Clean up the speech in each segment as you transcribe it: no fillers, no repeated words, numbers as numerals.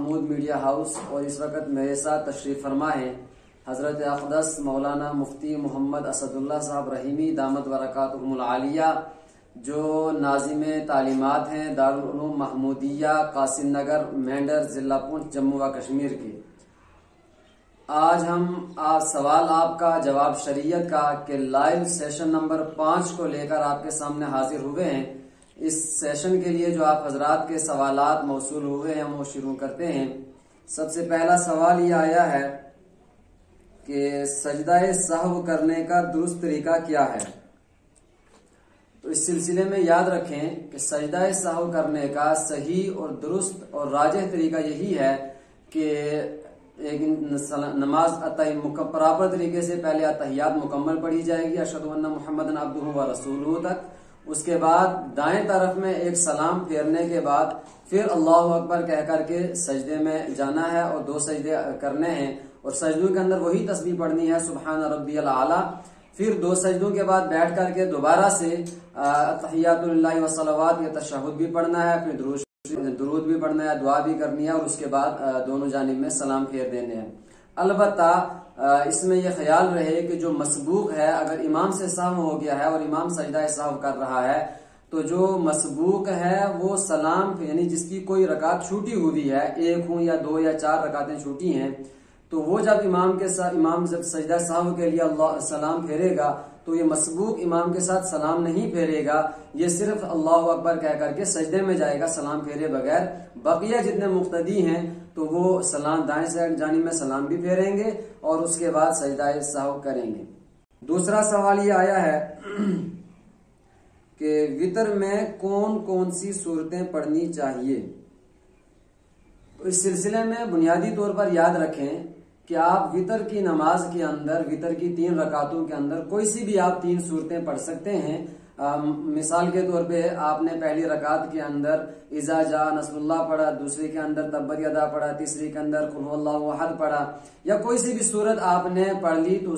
Mahmood media house, اور اس وقت میرے ساتھ تشریف فرما ہے حضرت اقدس مولانا مفتی محمد اسد اللہ صاحب رحیمی دامت برکاتہم العالیہ، جو ناظم تعلیمات ہیں دارالعلوم محمودیہ قاسم نگر مینڈر ضلع پونچھ جموں و کشمیر کے۔ آج ہم سوال آپ کا جواب شریعت کا کہ لائیو سیشن نمبر 5 کو لے کر آپ کے سامنے حاضر ہوئے ہیں۔ اس سیشن کے لیے جو آپ حضرات کے سوالات موصول ہوئے ہیں وہ شروع کرتے ہیں۔ سب سے پہلا سوال یہ آیا ہے کہ سجدہ سہو کرنے کا درست طریقہ کیا ہے؟ تو اس سلسلے میں یاد رکھیں کہ سجدہ سہو کرنے کا صحیح اور درست اور راجح طریقہ یہی ہے کہ ایک نماز پراپر طریقے سے پہلے اتحیات مکمل پڑھی جائے گی، اشہد ان محمد عبدہ و رسولہ تک۔ اس کے بعد دائیں طرف میں ایک سلام پھیرنے کے بعد پھر اللہ اکبر کہہ کر کے سجدے میں جانا ہے اور 2 سجدے کرنے ہیں، اور سجدوں کے اندر وہی تسبیح پڑھنی ہے سبحان ربی الاعلیٰ۔ پھر 2 سجدوں کے بعد بیٹھ کر کے دوبارہ سے تحیات للہ و صلوات یا تشہد بھی پڑھنا ہے، پھر درود بھی پڑھنا ہے، دعا بھی کرنی ہے، اور اس کے بعد دونوں جانب میں سلام پھیر دینے ہیں۔ البتہ اس میں یہ خیال رہے کہ جو مسبوق ہے اگر امام سے سہو ہو گیا ہے اور امام سجدہ سہو کر رہا ہے تو جو مسبوق ہے وہ سلام یعنی جس کی کوئی رکعت چھوٹی ہوئی ہے، 1 ہوں یا 2 یا 4 رکعتیں چھوٹی ہیں، تو وہ جب امام جب سجدہ سہو کے لیے اللہ سلام پھیرے گا تو یہ مسبوق امام کے ساتھ سلام نہیں پھیرے گا، یہ صرف اللہ اکبر کہہ کر کے سجدے میں جائے گا سلام پھیرے بغیر۔ بقیہ جتنے مقتدی ہیں تو وہ سلام دائیں سے جانب میں سلام بھی پھیریں گے اور اس کے بعد سجدہ سہو کریں گے۔ دوسرا سوال یہ آیا ہے کہ وتر میں کون کون سی صورتیں پڑھنی چاہیے؟ اس سلسلے میں بنیادی طور پر یاد رکھیں کہ آپ وتر کی نماز کے اندر وتر کی 3 رکعتوں کے اندر کوئی سی بھی آپ 3 صورتیں پڑھ سکتے ہیں۔ مثال کے طور پہ آپ نے پہلی رکعت کے اندر اذا جاء نصر اللہ پڑھا، دوسری کے اندر تبت یدا پڑھا، تیسری کے اندر قل هو اللہ احد پڑھا، یا کوئی سی بھی صورت آپ نے پڑھ لی تو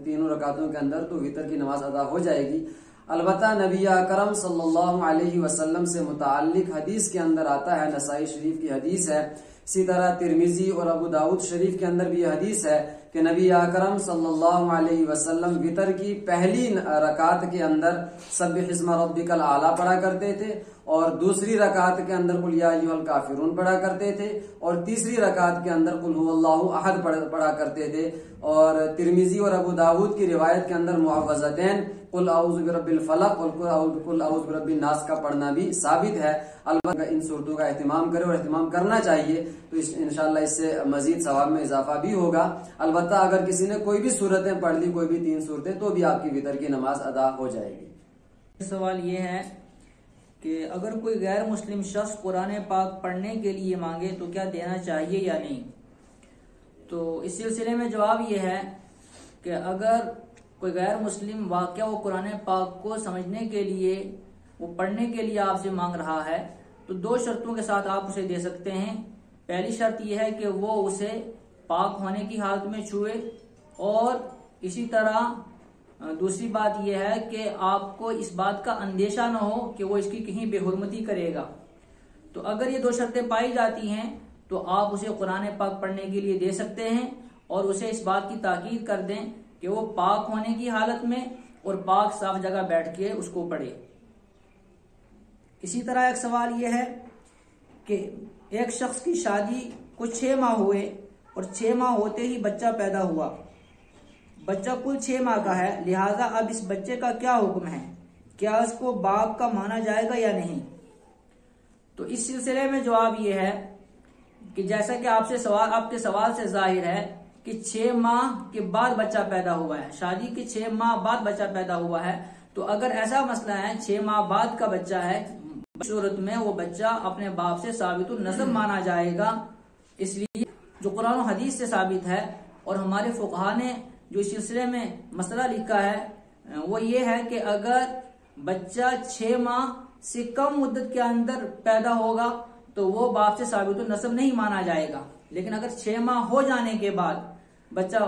تینوں رکعتوں کے اندر تو وتر کی نماز ادا ہو جائے گی۔ البتہ نبی اکرم صلی اللہ علیہ وسلم سے متعلق حدیث کے اندر آتا ہے، نسائی شریف کی حدیث ہے، اسی طرح ترمذی اور ابو داؤد شریف کے اندر بھی یہ حدیث ہے کہ نبی اکرم صلی اللہ علیہ وسلم وتر کی پہلی رکعت کے اندر سبح اسم ربک الاعلی پڑھا کرتے تھے، اور دوسری رکعت کے اندر قل یا ایھا الکافرون پڑھا کرتے تھے، اور تیسری رکعت کے اندر قل هو اللہ احد پڑھا کرتے تھے۔ اور ترمذی اور ابو داؤد کی روایت کے اندر معوذتین قل اعوذ برب الفلق اور قل اعوذ برب الناس کا پڑھنا بھی ثابت ہے۔ البتہ ان صورتوں کا اہتمام کرے اور اہتمام کرنا چاہیے تو انشاءاللہ اس سے مزید ثواب میں اضافہ بھی ہوگا۔ البتہ اگر کسی نے کوئی بھی صورتیں پڑھ لی، کوئی بھی 3 صورتیں، تو بھی آپ کی وتر کی نماز ادا ہو جائے گی۔ سوال یہ ہے کہ اگر کوئی غیر مسلم شخص قرآن پاک پڑھنے کے لیے مانگے تو کیا دینا چاہیے یا نہیں؟ تو اس سلسلے میں جواب یہ ہے کہ اگر کوئی غیر مسلم واقعہ وہ قرآن پاک کو سمجھنے کے لیے وہ پڑھنے کے لیے آپ سے مانگ رہا ہے تو 2 شرطوں کے ساتھ آپ اسے دے سکتے ہیں۔ پہلی شرط یہ ہے کہ وہ اسے پاک ہونے کی حالت میں چھوئے، اور اسی طرح دوسری بات یہ ہے کہ آپ کو اس بات کا اندیشہ نہ ہو کہ وہ اس کی کہیں بے حرمتی کرے گا۔ تو اگر یہ 2 شرطیں پائی جاتی ہیں تو آپ اسے قرآن پاک پڑھنے کے لیے دے سکتے ہیں، اور اسے اس بات کی تاکید کر دیں کہ وہ پاک ہونے کی حالت میں اور پاک صاف جگہ بیٹھ کے اس کو پڑھے۔ اسی طرح ایک سوال یہ ہے کہ ایک شخص کی شادی کو 6 ماہ ہوئے اور 6 ماہ ہوتے ہی بچہ پیدا ہوا، بچہ کل 6 ماہ کا ہے، لہٰذا اب اس بچے کا کیا حکم ہے؟ کیا اس کو باپ کا مانا جائے گا یا نہیں؟ تو اس سلسلے میں جواب یہ ہے کہ جیسا کہ آپ کے سوال سے ظاہر ہے کہ 6 ماہ کے بعد بچہ پیدا ہوا ہے، شادی کے 6 ماہ بعد بچہ پیدا ہوا ہے، تو اگر ایسا مسئلہ ہے 6 ماہ بعد کا بچہ ہے، صورت میں وہ بچہ اپنے باپ سے ثابت النسب مانا جائے گا۔ اس لیے جو قرآن و حدیث سے ثابت ہے اور ہمارے فقہا نے جو اس سلسلے میں مسئلہ لکھا ہے وہ یہ ہے کہ اگر بچہ 6 ماہ سے کم مدت کے اندر پیدا ہوگا تو وہ باپ سے ثابت النسب نہیں مانا جائے گا، لیکن اگر 6 ماہ ہو جانے کے بعد بچہ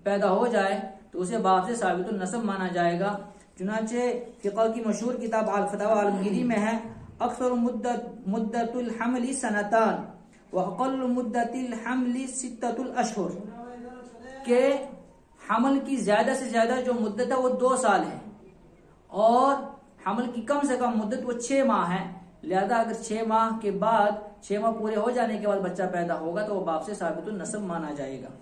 پیدا ہو جائے تو اسے باپ سے ثابت النسب مانا جائے گا۔ چنانچہ فقہ کی مشہور کتاب الفتاوی عالمگیری میں ہے اکثر مدت الحمل سنتان وَأَقَلُّ مُدَّةِ الْحَمْلِ 6 اشہر کہ حمل کی زیادہ سے زیادہ جو مدت ہے وہ 2 سال ہے، اور حمل کی کم سے کم مدت وہ 6 ماہ ہے. لہذا اگر 6 ماہ کے بعد 6 ماہ پورے ہو جانے کے بعد بچہ پیدا ہوگا تو وہ باپ سے ثابت النسب مانا جائے گا.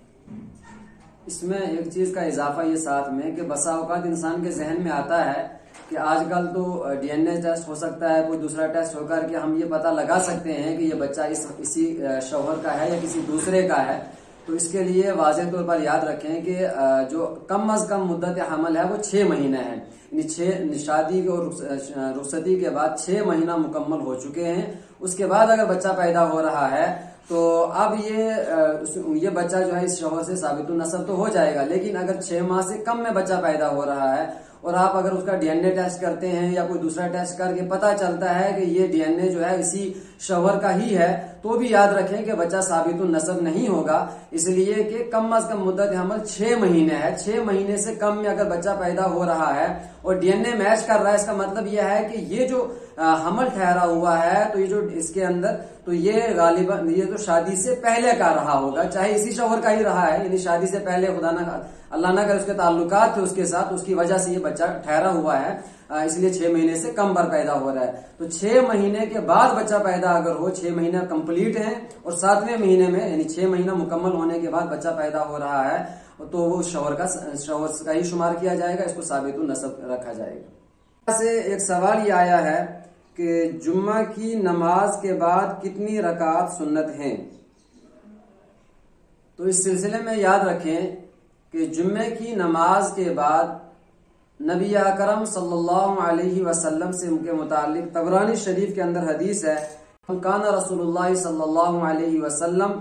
اس میں ایک چیز کا اضافہ یہ ساتھ میں کہ بسا اوقات انسان کے ذہن میں آتا ہے کہ آج کل تو ڈی این اے ٹیسٹ ہو سکتا ہے، کوئی دوسرا ٹیسٹ ہو کر کے ہم یہ پتہ لگا سکتے ہیں کہ یہ بچہ اسی شوہر کا ہے یا کسی دوسرے کا ہے. تو اس کے لیے واضح طور پر یاد رکھیں کہ جو کم از کم مدت حمل ہے وہ 6 مہینے ہے، یعنی شادی اور رخصتی کے بعد 6 مہینہ مکمل ہو چکے ہیں. اس کے بعد اگر بچہ پیدا ہو رہا ہے تو اب یہ بچہ جو ہے اس شوہر سے ثابت النسب تو ہو جائے گا، لیکن اگر 6 ماہ سے کم میں بچہ پیدا ہو رہا ہے اور آپ اگر اس کا ڈی این اے ٹیسٹ کرتے ہیں یا کوئی دوسرا ٹیسٹ کر کے پتہ چلتا ہے کہ یہ ڈی این اے جو ہے اسی شوہر کا ہی ہے، تو بھی یاد رکھیں کہ بچہ ثابت النسب نہیں ہوگا، اس لیے کہ کم از کم مدت حمل 6 مہینے ہے. 6 مہینے سے کم میں اگر بچہ پیدا ہو رہا ہے اور ڈی این اے میچ کر رہا ہے، اس کا مطلب یہ ہے کہ یہ جو حمل ٹھہرا ہوا ہے تو یہ جو اس کے اندر تو یہ غالباً یہ تو شادی سے پہلے کا رہا ہوگا، چاہے اسی شوہر کا ہی رہا ہے، یعنی شادی سے پہلے خدا نہ اللہ نہ کرے اس کے تعلقات تھے اس کے ساتھ، اس کی وجہ سے یہ بچہ ٹھہرا ہوا ہے، اس لیے 6 مہینے سے کم پر پیدا ہو رہا ہے. تو 6 مہینے کے بعد بچہ پیدا اگر ہو، 6 مہینہ کمپلیٹ ہے اور 7ویں مہینے میں یعنی 6 مہینہ مکمل ہونے کے بعد بچہ پیدا ہو رہا ہے تو وہ شوہر کا ہی شمار کیا جائے گا، اس کو ثابت النسب رکھا جائے گا. سے ایک سوال یہ آیا ہے کہ جمعہ کی نماز کے بعد کتنی رکعات سنت ہیں؟ تو اس سلسلے میں یاد رکھیں کہ جمعے کی نماز کے بعد نبی اکرم صلی اللہ علیہ وسلم سے ان کے متعلق طبرانی شریف کے اندر حدیث ہے، کان رسول اللہ صلی اللہ علیہ وسلم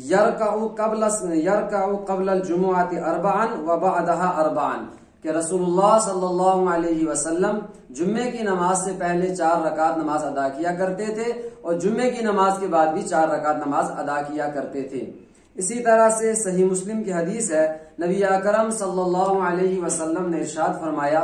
یرکع قبل الجمعۃ 4 وبعدها 4 کہ رسول اللہ صلی اللہ علیہ وسلم جمعے کی نماز سے پہلے 4 رکعت نماز ادا کیا کرتے تھے اور جمعے کی نماز کے بعد بھی 4 رکعت نماز ادا کیا کرتے تھے. اسی طرح سے صحیح مسلم کی حدیث ہے، نبی اکرم صلی اللہ علیہ وسلم نے ارشاد فرمایا،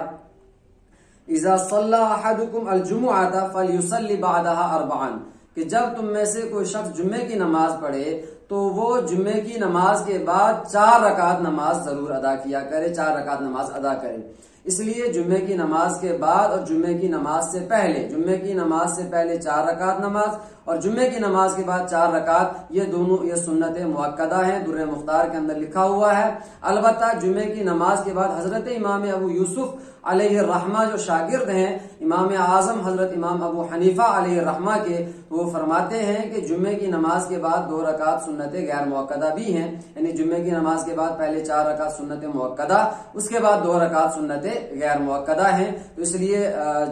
اذا صلی احدکم الجمعۃ فلیصلی بعدها 4 کہ جب تم میں سے کوئی شخص جمعے کی نماز پڑھے تو وہ جمعے کی نماز کے بعد 4 رکعت نماز ضرور ادا کیا کرے، 4 رکعت نماز ادا کرے. اس لیے جمعے کی نماز کے بعد اور جمعے کی نماز سے پہلے، جمعے کی نماز سے پہلے 4 رکعت نماز اور جمعے کی نماز کے بعد 4 رکعت، یہ دونوں یہ سنت مؤکدہ ہیں، در مختار کے اندر لکھا ہوا ہے. البتہ جمعے کی نماز کے بعد حضرت امام ابو یوسف علیہ الرحمہ جو شاگرد ہیں امام اعظم حضرت امام ابو حنیفہ علیہ الرحمہ کے، وہ فرماتے ہیں کہ جمعے کی نماز کے بعد 2 رکعت سنت غیر مؤکدہ بھی ہیں، یعنی جمعے کی نماز کے بعد پہلے 4 رکعت سنت مؤکدہ، اس کے بعد 2 رکعت سنت غیر مؤکدہ ہیں. تو اس لیے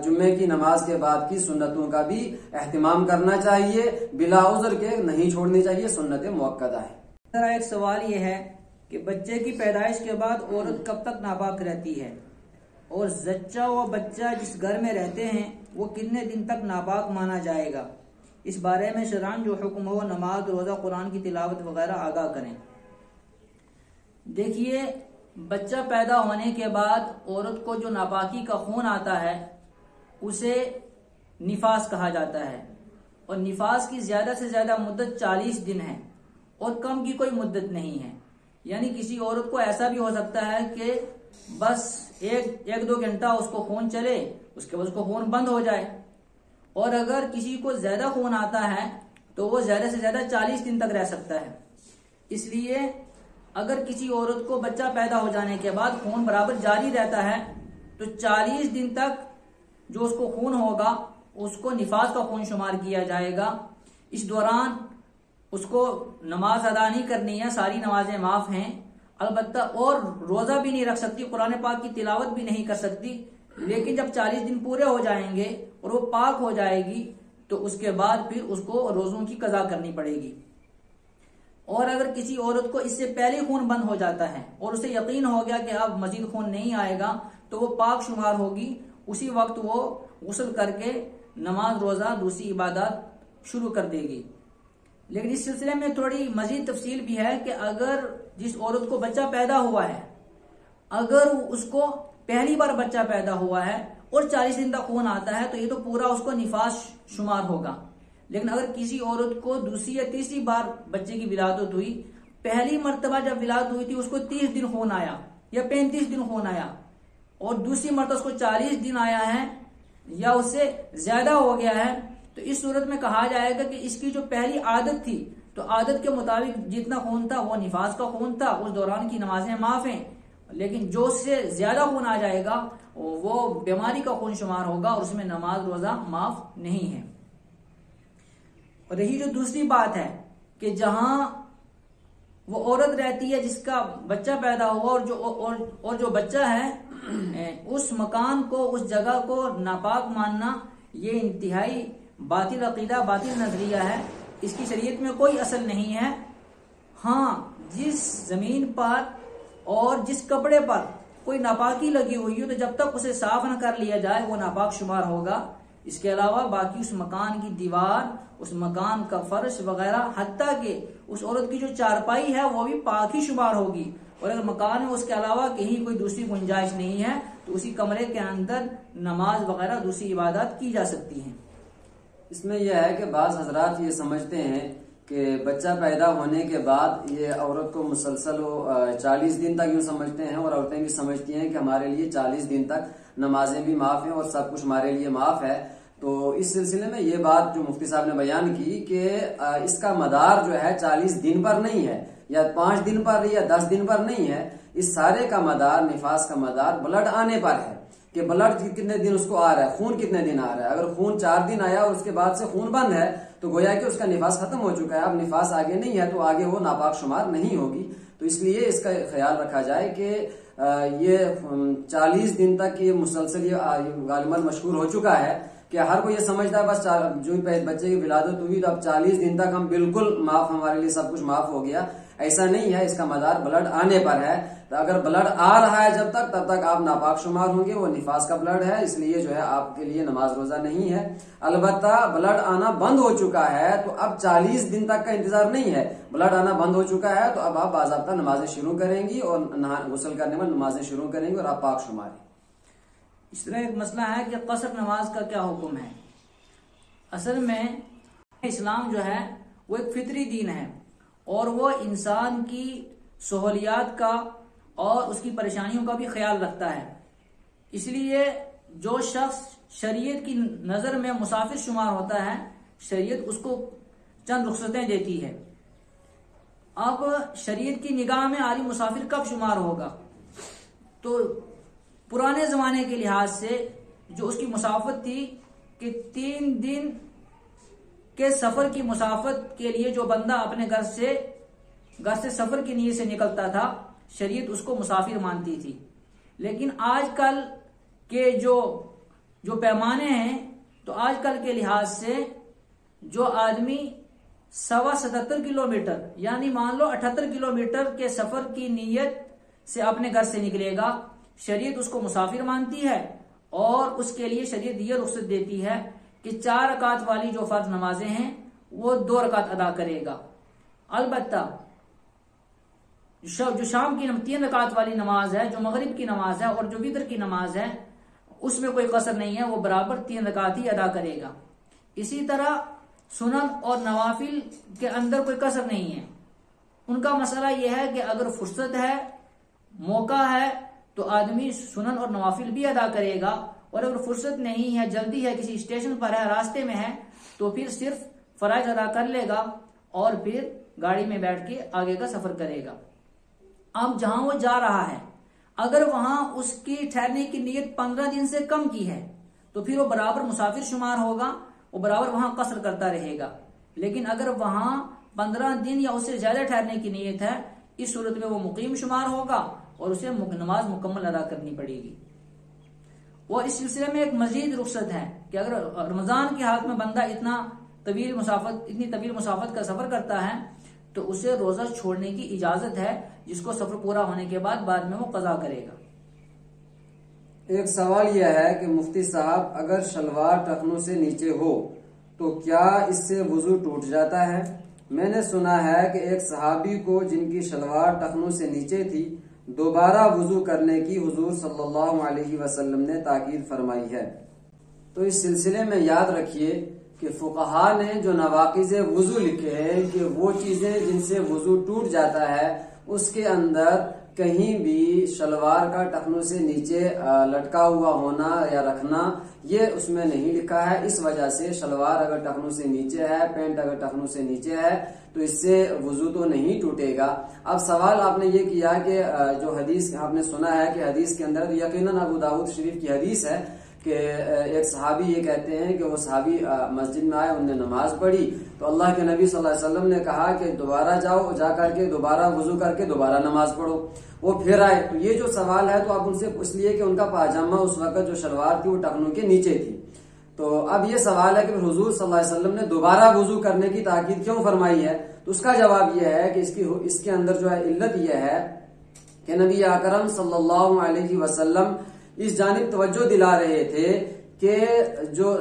جمعے کی نماز کے بعد کی سنتوں کا بھی اہتمام کرنا چاہیے، بلا عذر کے نہیں چھوڑنی چاہیے، سنت مؤکدہ ہے. ایک سوال یہ ہے کہ بچے کی پیدائش کے بعد عورت کب تک ناپاک رہتی ہے، اور زچہ و بچہ جس گھر میں رہتے ہیں وہ کتنے دن تک ناپاک مانا جائے گا؟ اس بارے میں شرعاً جو حکم ہو، نماز، روزہ، قرآن کی تلاوت وغیرہ آگاہ کریں. دیکھیے، بچہ پیدا ہونے کے بعد عورت کو جو ناپاکی کا خون آتا ہے اسے نفاس کہا جاتا ہے، اور نفاس کی زیادہ سے زیادہ مدت 40 دن ہے اور کم کی کوئی مدت نہیں ہے. یعنی کسی عورت کو ایسا بھی ہو سکتا ہے کہ بس 1-2 گھنٹہ اس کو خون چلے، اس کے بعد اس کو خون بند ہو جائے، اور اگر کسی کو زیادہ خون آتا ہے تو وہ زیادہ سے زیادہ 40 دن تک رہ سکتا ہے. اس لیے اگر کسی عورت کو بچہ پیدا ہو جانے کے بعد خون برابر جاری رہتا ہے تو 40 دن تک جو اس کو خون ہوگا اس کو نفاس کا خون شمار کیا جائے گا. اس دوران اس کو نماز ادا نہیں کرنی ہے، ساری نمازیں معاف ہیں، البتہ اور روزہ بھی نہیں رکھ سکتی، قرآن پاک کی تلاوت بھی نہیں کر سکتی. لیکن جب 40 دن پورے ہو جائیں گے اور وہ پاک ہو جائے گی تو اس کے بعد پھر اس کو روزوں کی قضا کرنی پڑے گی. اور اگر کسی عورت کو اس سے پہلے خون بند ہو جاتا ہے اور اسے یقین ہو گیا کہ اب مزید خون نہیں آئے گا تو وہ پاک شمار ہوگی، اسی وقت وہ غسل کر کے نماز، روزہ، دوسری عبادات شروع کر دے گی. لیکن اس سلسلے میں تھوڑی مزید تفصیل بھی ہے کہ اگر جس عورت کو بچہ پیدا ہوا ہے، اگر اس کو پہلی بار بچہ پیدا ہوا ہے اور 40 دن تک خون آتا ہے تو یہ تو پورا اس کو نفاس شمار ہوگا. لیکن اگر کسی عورت کو دوسری یا تیسری بار بچے کی ولادت ہوئی، پہلی مرتبہ جب ولادت ہوئی تھی اس کو 30 دن خون آیا یا 35 دن خون آیا، اور دوسری مرتبہ اس کو 40 دن آیا ہے یا اس سے زیادہ ہو گیا ہے، تو اس صورت میں کہا جائے گا کہ اس کی جو پہلی عادت تھی تو عادت کے مطابق جتنا خون تھا وہ نفاس کا خون تھا، اس دوران کی نمازیں معاف ہیں، لیکن جو اس سے زیادہ خون آ جائے گا وہ بیماری کا خون شمار ہوگا اور اس میں نماز روزہ معاف نہیں ہے۔ اور یہی جو دوسری بات ہے کہ جہاں وہ عورت رہتی ہے جس کا بچہ پیدا ہوا اور جو بچہ ہے اس مکان کو، اس جگہ کو ناپاک ماننا، یہ انتہائی باطل عقیدہ، باطل نظریہ ہے، اس کی شریعت میں کوئی اصل نہیں ہے۔ ہاں، جس زمین پر اور جس کپڑے پر کوئی ناپاکی لگی ہوئی ہو تو جب تک اسے صاف نہ کر لیا جائے وہ ناپاک شمار ہوگا۔ اس کے علاوہ باقی اس مکان کی دیوار، اس مکان کا فرش وغیرہ، حتیٰ کہ اس عورت کی جو چارپائی ہے وہ بھی پاک ہی شمار ہوگی، اور اگر مکان میں اس کے علاوہ کہیں کوئی دوسری گنجائش نہیں ہے تو اسی کمرے کے اندر نماز وغیرہ دوسری عبادات کی جا سکتی ہیں۔ اس میں یہ ہے کہ بعض حضرات یہ سمجھتے ہیں کہ بچہ پیدا ہونے کے بعد یہ عورت کو مسلسل 40 دن تک یوں سمجھتے ہیں، اور عورتیں بھی سمجھتی ہیں کہ ہمارے لیے 40 دن تک نمازیں بھی معاف ہیں اور سب کچھ ہمارے لیے معاف ہے۔ تو اس سلسلے میں یہ بات جو مفتی صاحب نے بیان کی کہ اس کا مدار جو ہے 40 دن پر نہیں ہے یا 5 دن پر یا 10 دن پر نہیں ہے، اس سارے کا مدار، نفاس کا مدار بلڈ آنے پر ہے کہ بلڈ کتنے دن اس کو آ رہا ہے، خون کتنے دن آ رہا ہے۔ اگر خون 4 دن آیا اور اس کے بعد سے خون بند ہے تو گویا کہ اس کا نفاس ختم ہو چکا ہے، اب نفاس آگے نہیں ہے تو آگے وہ ناپاک شمار نہیں ہوگی۔ تو اس لیے اس کا خیال رکھا جائے کہ یہ 40 دن تک یہ مسلسل یہ غالباً مشہور ہو چکا ہے کہ ہر کوئی یہ سمجھتا ہے بس جو بچے کی ولادت ہوئی تو اب 40 دن تک ہم بالکل معاف، ہمارے لیے سب کچھ معاف ہو گیا۔ ایسا نہیں ہے، اس کا مدار بلڈ آنے پر ہے۔ تو اگر بلڈ آ رہا ہے جب تک، تب تک آپ ناپاک شمار ہوں گے، وہ نفاس کا بلڈ ہے، اس لیے جو ہے آپ کے لیے نماز روزہ نہیں ہے۔ البتہ بلڈ آنا بند ہو چکا ہے تو اب 40 دن تک کا انتظار نہیں ہے، بلڈ آنا بند ہو چکا ہے تو اب آپ باضابطہ نمازیں شروع کریں گی اور غسل کرنے میں نمازیں شروع کریں گی اور آپ پاک شمار ہیں۔ اس طرح ایک مسئلہ ہے کہ قصر نماز کا کیا حکم ہے۔ اصل میں اسلام جو ہے وہ ایک فطری دین ہے اور وہ انسان کی سہولیات کا اور اس کی پریشانیوں کا بھی خیال رکھتا ہے، اس لیے جو شخص شریعت کی نظر میں مسافر شمار ہوتا ہے، شریعت اس کو چند رخصتیں دیتی ہے۔ اب شریعت کی نگاہ میں عارض مسافر کب شمار ہوگا؟ تو پرانے زمانے کے لحاظ سے جو اس کی مسافت تھی کہ 3 دن کے سفر کی مسافت کے لیے جو بندہ اپنے گھر سے سفر کی نیت سے نکلتا تھا، شریعت اس کو مسافر مانتی تھی۔ لیکن آج کل کے جو پیمانے ہیں تو آج کل کے لحاظ سے جو آدمی 77 کلومیٹر یعنی مان لو 78 کلومیٹر کے سفر کی نیت سے اپنے گھر سے نکلے گا، شریعت اس کو مسافر مانتی ہے اور اس کے لیے شریعت یہ رخصت دیتی ہے کہ 4 رکعت والی جو فرض نمازیں ہیں وہ 2 رکعت ادا کرے گا۔ البتہ جو شام کی 3 رکعت والی نماز ہے، جو مغرب کی نماز ہے اور جو وتر کی نماز ہے، اس میں کوئی قصر نہیں ہے، وہ برابر 3 رکعت ہی ادا کرے گا۔ اسی طرح سنن اور نوافل کے اندر کوئی قصر نہیں ہے۔ ان کا مسئلہ یہ ہے کہ اگر فرصت ہے، موقع ہے تو آدمی سنن اور نوافل بھی ادا کرے گا، اور اگر فرصت نہیں ہے، جلدی ہے، کسی اسٹیشن پر ہے، راستے میں ہے، تو پھر صرف فرائض ادا کر لے گا اور پھر گاڑی میں بیٹھ کے آگے کا سفر کرے گا۔ اب جہاں وہ جا رہا ہے اگر وہاں اس کی ٹھہرنے کی نیت 15 دن سے کم کی ہے تو پھر وہ برابر مسافر شمار ہوگا، وہ برابر وہاں قصر کرتا رہے گا۔ لیکن اگر وہاں 15 دن یا اس سے زیادہ ٹھہرنے کی نیت ہے، اس صورت میں وہ مقیم شمار ہوگا اور اسے نماز مکمل ادا کرنی پڑے گی۔ اور اس سلسلے میں ایک مزید رخصت ہے کہ اگر رمضان کے حالت میں بندہ اتنی طویل مسافت کا سفر کرتا ہے تو اسے روزہ چھوڑنے کی اجازت ہے، جس کو سفر پورا ہونے کے بعد میں وہ قضا کرے گا۔ ایک سوال یہ ہے کہ مفتی صاحب اگر شلوار ٹخنوں سے نیچے ہو تو کیا اس سے وضو ٹوٹ جاتا ہے؟ میں نے سنا ہے کہ ایک صحابی کو جن کی شلوار ٹخنوں سے نیچے تھی دوبارہ وضو کرنے کی حضور صلی اللہ علیہ وسلم نے تاکید فرمائی ہے۔ تو اس سلسلے میں یاد رکھیے کہ فقہا نے جو نواقض وضو لکھے ہیں کہ وہ چیزیں جن سے وضو ٹوٹ جاتا ہے اس کے اندر کہیں بھی شلوار کا ٹخنوں سے نیچے لٹکا ہوا ہونا یا رکھنا یہ اس میں نہیں لکھا ہے. اس وجہ سے شلوار اگر ٹخنوں سے نیچے ہے، پینٹ اگر ٹخنوں سے نیچے ہے تو اس سے وضو تو نہیں ٹوٹے گا. اب سوال آپ نے یہ کیا کہ جو حدیث آپ نے سنا ہے کہ حدیث کے اندر یقیناً ابو داؤد شریف کی حدیث ہے کہ ایک صحابی یہ کہتے ہیں کہ وہ صحابی مسجد میں آئے، انہوں نے نماز پڑھی تو اللہ کے نبی صلی اللہ علیہ وسلم نے کہا کہ دوبارہ جاؤ، جا کر کے دوبارہ وضو کر کے دوبارہ نماز پڑھو. وہ پھر آئے تو یہ جو سوال ہے تو آپ ان سے اس لیے کہ ان کا پاجامہ اس وقت جو شلوار تھی وہ ٹخنوں کے نیچے تھی. تو اب یہ سوال ہے کہ حضور صلی اللہ علیہ وسلم نے دوبارہ وضو کرنے کی تاکید کیوں فرمائی ہے؟ تو اس کا جواب یہ ہے کہ اس کے اندر جو ہے علت یہ ہے کہ نبی اکرم صلی اللہ علیہ وسلم اس جانب توجہ دلا رہے تھے کہ جو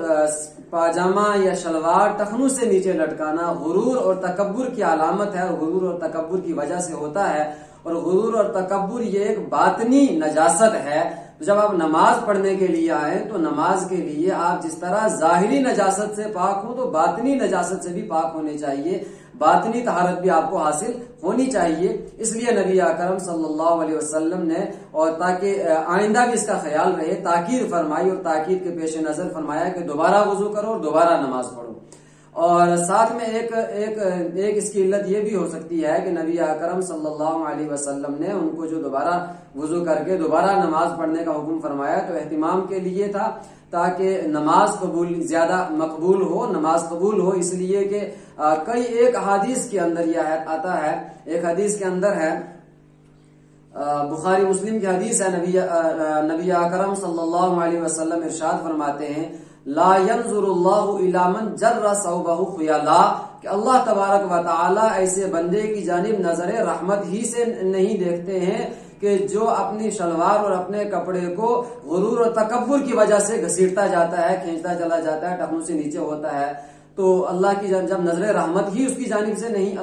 پاجامہ یا شلوار ٹخنوں سے نیچے لٹکانا غرور اور تکبر کی علامت ہے، اور غرور اور تکبر کی وجہ سے ہوتا ہے، اور غرور اور تکبر یہ ایک باطنی نجاست ہے. جب آپ نماز پڑھنے کے لیے آئیں تو نماز کے لیے آپ جس طرح ظاہری نجاست سے پاک ہوں تو باطنی نجاست سے بھی پاک ہونے چاہیے، باطنی طہارت بھی آپ کو حاصل ہونی چاہیے. اس لیے نبی اکرم صلی اللہ علیہ وسلم نے اور تاکہ آئندہ بھی اس کا خیال رہے تاکید فرمائی، اور تاکید کے پیش نظر فرمایا کہ دوبارہ وضو کرو اور دوبارہ نماز پڑھو. اور ساتھ میں ایک اس کی علت یہ بھی ہو سکتی ہے کہ نبی اکرم صلی اللہ علیہ وسلم نے ان کو جو دوبارہ وضو کر کے دوبارہ نماز پڑھنے کا حکم فرمایا تو اہتمام کے لیے تھا تاکہ نماز زیادہ مقبول ہو، نماز قبول ہو. اس لیے کہ کئی ایک حدیث کے اندر یہ آتا ہے، ایک حدیث کے اندر ہے بخاری مسلم کی حدیث ہے، نبی اکرم صلی اللہ علیہ وسلم ارشاد فرماتے ہیں لا ينظر اللہ الی من جر ثوبہ خیلا، کہ اللہ تبارک و تعالی ایسے بندے کی جانب نظر رحمت ہی سے نہیں دیکھتے ہیں کہ جو اپنی شلوار اور اپنے کپڑے کو غرور اور تکبر کی وجہ سے گھسیٹتا جاتا ہے، کھینچتا چلا جاتا ہے، ٹخنوں سے نیچے ہوتا ہے. تو اللہ کی جب نظر رحمت ہی اس کی جانب سے نہیں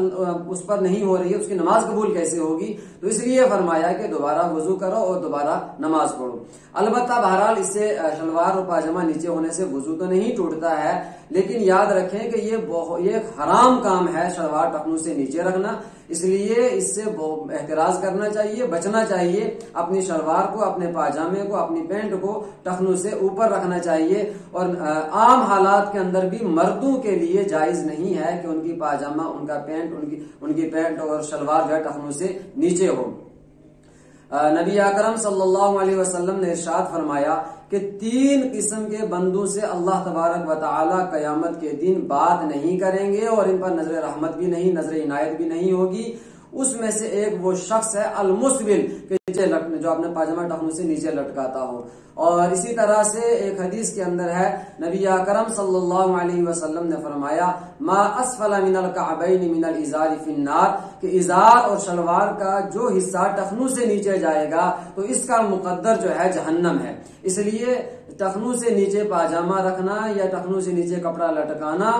اس پر نہیں ہو رہی ہے، اس کی نماز قبول کیسے ہوگی؟ تو اس لیے فرمایا کہ دوبارہ وضو کرو اور دوبارہ نماز پڑھو. البتہ بہرحال اس سے شلوار اور پاجامہ نیچے ہونے سے وضو تو نہیں ٹوٹتا ہے، لیکن یاد رکھیں کہ یہ ایک حرام کام ہے شلوار ٹخنوں سے نیچے رکھنا. اس لیے اس سے احتراز کرنا چاہیے، بچنا چاہیے. اپنی شلوار کو، اپنے پاجامے کو، اپنی پینٹ کو ٹخنوں سے اوپر رکھنا چاہیے. اور عام حالات کے اندر بھی مردوں کے لیے جائز نہیں ہے کہ ان کی پاجامہ، ان کی پینٹ اور شلوار جو ہے ٹخنوں سے نیچے ہو. نبی اکرم صلی اللہ علیہ وسلم نے ارشاد فرمایا کہ 3 قسم کے بندوں سے اللہ تبارک و تعالی قیامت کے دن بات نہیں کریں گے اور ان پر نظر رحمت بھی نہیں، نظر عنایت بھی نہیں ہوگی. اس میں سے ایک وہ شخص ہے المسبل، جو اپنے پاجامہ ٹخنوں سے نیچے لٹکاتا ہو. اور اسی طرح سے ایک حدیث کے اندر ہے نبی اکرم صلی اللہ علیہ وسلم نے فرمایا ما اسفل من الکعبین من الازار فی النار، کہ ازار اور شلوار کا جو حصہ ٹخنوں سے نیچے جائے گا تو اس کا مقدر جو ہے جہنم ہے. اس لیے ٹخنوں سے نیچے پاجامہ رکھنا یا ٹخنوں سے نیچے کپڑا لٹکانا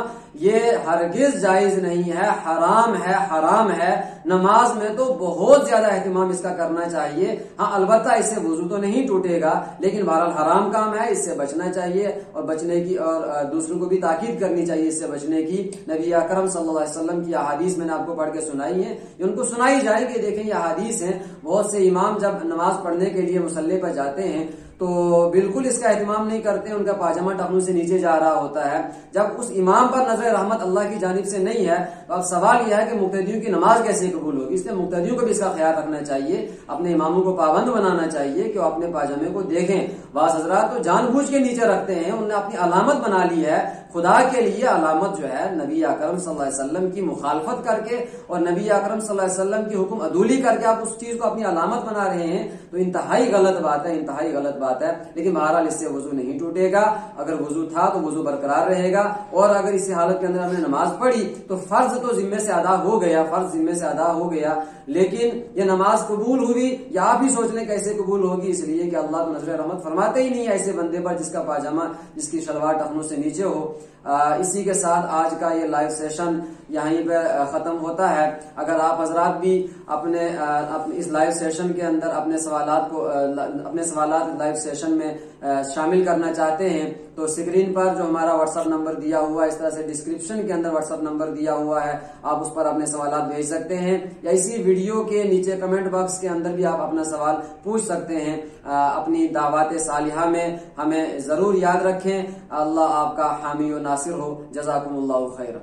یہ ہرگز جائز نہیں ہے، حرام ہے، حرام ہے. نماز میں تو بہت زیادہ اہتمام اس کا کرنا چاہیے. ہاں البتہ اس سے وضو تو نہیں ٹوٹے گا، لیکن بہرحال حرام کام ہے، اس سے بچنا چاہیے اور بچنے کی اور دوسروں کو بھی تاکید کرنی چاہیے اس سے بچنے کی. نبی اکرم صلی اللہ علیہ وسلم کی احادیث میں نے آپ کو پڑھ کے سنائی ہیں، ان کو سنائی جائے کہ دیکھیں یہ احادیث ہیں. بہت سے امام جب نماز پڑھنے کے لیے مصلی پر جاتے ہیں تو بالکل اس کا اہتمام نہیں کرتے، ان کا پاجامہ ٹخنوں سے نیچے جا رہا ہوتا ہے. جب اس امام پر نظر رحمت اللہ کی جانب سے نہیں ہے تو اب سوال یہ ہے کہ مقتدیوں کی نماز کیسے قبول ہوگی؟ اس لیے مقتدیوں کو بھی اس کا خیال رکھنا چاہیے، اپنے اماموں کو پابند بنانا چاہیے کہ وہ اپنے پاجامے کو دیکھیں. بعض حضرات تو جان بوجھ کے نیچے رکھتے ہیں، انہوں نے اپنی علامت بنا لی ہے. خدا کے لیے علامت جو ہے نبی اکرم صلی اللہ علیہ وسلم کی مخالفت کر کے اور نبی اکرم صلی اللہ علیہ وسلم کی حکم عدولی کر کے آپ اس چیز کو اپنی علامت بنا رہے ہیں تو انتہائی غلط بات ہے، انتہائی غلط بات ہے. لیکن بہرحال اس سے وضو نہیں ٹوٹے گا. اگر وضو تھا تو وضو برقرار رہے گا، اور اگر اسی حالت کے اندر ہم نے نماز پڑھی تو فرض تو ذمے سے ادا ہو گیا، فرض ذمے سے ادا ہو گیا. لیکن یہ نماز قبول ہوئی یا آپ ہی سوچ لیں کیسے قبول ہوگی؟ اس لیے کہ اللہ تو نظر رحمت فرماتے ہی نہیں ایسے بندے پر جس کا پاجامہ، جس کی شلوار ٹخنوں سے نیچے ہو. اسی کے ساتھ آج کا یہ لائیو سیشن یہیں پہ ختم ہوتا ہے۔ اگر آپ حضرات بھی اپنے اس لائیو سیشن کے اندر اپنے سوالات لائیو سیشن میں شامل کرنا چاہتے ہیں تو اسکرین پر جو ہمارا واٹس ایپ نمبر دیا ہوا ہے، اس طرح سے ڈسکرپشن کے اندر واٹس ایپ نمبر دیا ہوا ہے، آپ اس پر اپنے سوالات بھیج سکتے ہیں، یا اسی ویڈیو کے نیچے کمنٹ باکس کے اندر بھی آپ اپنا سوال پوچھ سکتے ہیں۔ اپنی دعوات صالحہ میں ہمیں ضرور یاد رکھیں۔ اللہ آپ کا حامی و ناصر ہو۔ جزاکم اللہ خیر۔